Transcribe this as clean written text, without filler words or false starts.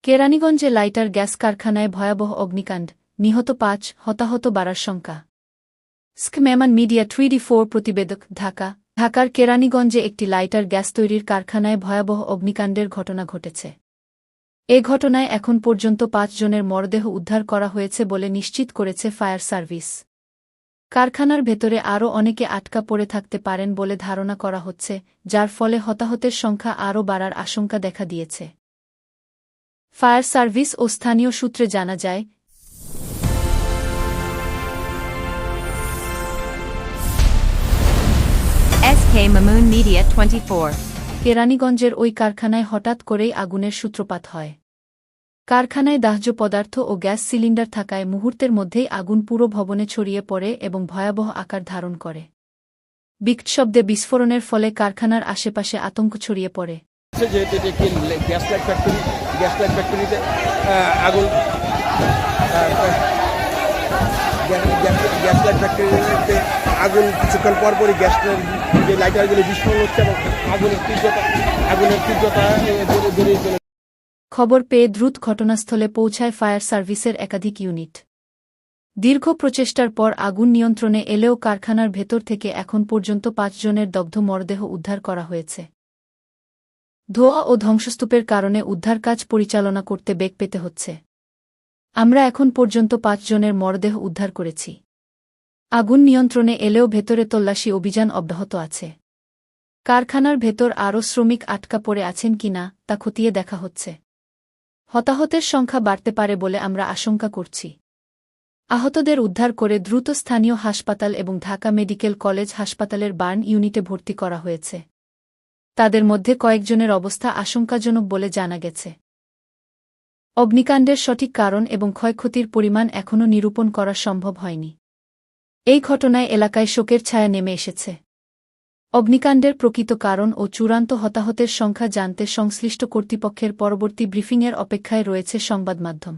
কেরানীগঞ্জে lighter gas কারখানায় ভয়াবহ অগ্নিকাণ্ড, নিহত ৫, হতাহত বাড়ার শঙ্কা। স্কমেমান মিডিয়া 3D4 প্রতিবেদক, ঢাকা। ঢাকার কেরানীগঞ্জে একটি লাইটার গ্যাস তৈরির কারখানায় ভয়াবহ অগ্নিকাণ্ডের ঘটনা ঘটেছে। এ ঘটনায় এখন পর্যন্ত ৫ জনের মরদেহ উদ্ধার করা হয়েছে বলে নিশ্চিত করেছে ফায়ার সার্ভিস। কারখানার ভেতরে আরও অনেকে আটকা পড়ে থাকতে পারেন বলে ধারণা করা হচ্ছে, যার ফলে হতাহতের সংখ্যা আরও বাড়ার আশঙ্কা দেখা দিয়েছে। ফায়ার সার্ভিস ও স্থানীয় সূত্রে জানা যায়, SK Mamoon Media 24 কেরানীগঞ্জের ওই কারখানায় হঠাৎ করেই আগুনের সূত্রপাত হয়। কারখানায় দাহ্য পদার্থ ও গ্যাস সিলিন্ডার থাকায় মুহূর্তের মধ্যেই আগুন পুরো ভবনে ছড়িয়ে পড়ে এবং ভয়াবহ আকার ধারণ করে। বিকট শব্দে বিস্ফোরণের ফলে কারখানার আশেপাশে আতঙ্ক ছড়িয়ে পড়ে। যেহেতু এটি একটি গ্যাস লাইট ফ্যাক্টরিতে আগুন গ্যাস লাইট ফ্যাক্টরিতে আগুন কিছুক্ষণ পরপরই গ্যাসের যে লাইটারগুলি বিস্ফোরণ হচ্ছে এবং আগুনের তীব্রতা বেড়ে চলে। খবর পেয়ে দ্রুত ঘটনাস্থলে পৌঁছায় ফায়ার সার্ভিসের একাধিক ইউনিট। দীর্ঘ প্রচেষ্টার পর আগুন নিয়ন্ত্রণে এলেও কারখানার ভেতর থেকে এখন পর্যন্ত ৫ জনের দগ্ধ মরদেহ উদ্ধার করা হয়েছে। ধোঁয়া ও ধ্বংসস্তূপের কারণে উদ্ধার কাজ পরিচালনা করতে বেগ পেতে হচ্ছে। আমরা এখন পর্যন্ত ৫ জনের মরদেহ উদ্ধার করেছি। আগুন নিয়ন্ত্রণে এলেও ভেতরে তল্লাশি অভিযান অব্যাহত আছে। কারখানার ভেতর আরও শ্রমিক আটকা পড়ে আছেন কিনা তা খতিয়ে দেখা হচ্ছে। হতাহতের সংখ্যা বাড়তে পারে বলে আমরা আশঙ্কা করছি। আহতদের উদ্ধার করে দ্রুত স্থানীয় হাসপাতাল এবং ঢাকা মেডিকেল কলেজ হাসপাতালের বার্ন ইউনিটে ভর্তি করা হয়েছে। তাদের মধ্যে কয়েকজনের অবস্থা আশঙ্কাজনক বলে জানা গেছে। অগ্নিকাণ্ডের সঠিক কারণ এবং ক্ষয়ক্ষতির পরিমাণ এখনও নিরূপণ করা সম্ভব হয়নি। এই ঘটনায় এলাকায় শোকের ছায়া নেমে এসেছে। অগ্নিকাণ্ডের প্রকৃত কারণ ও চূড়ান্ত হতাহতের সংখ্যা জানতে সংশ্লিষ্ট কর্তৃপক্ষের পরবর্তী ব্রিফিংয়ের অপেক্ষায় রয়েছে সংবাদমাধ্যম।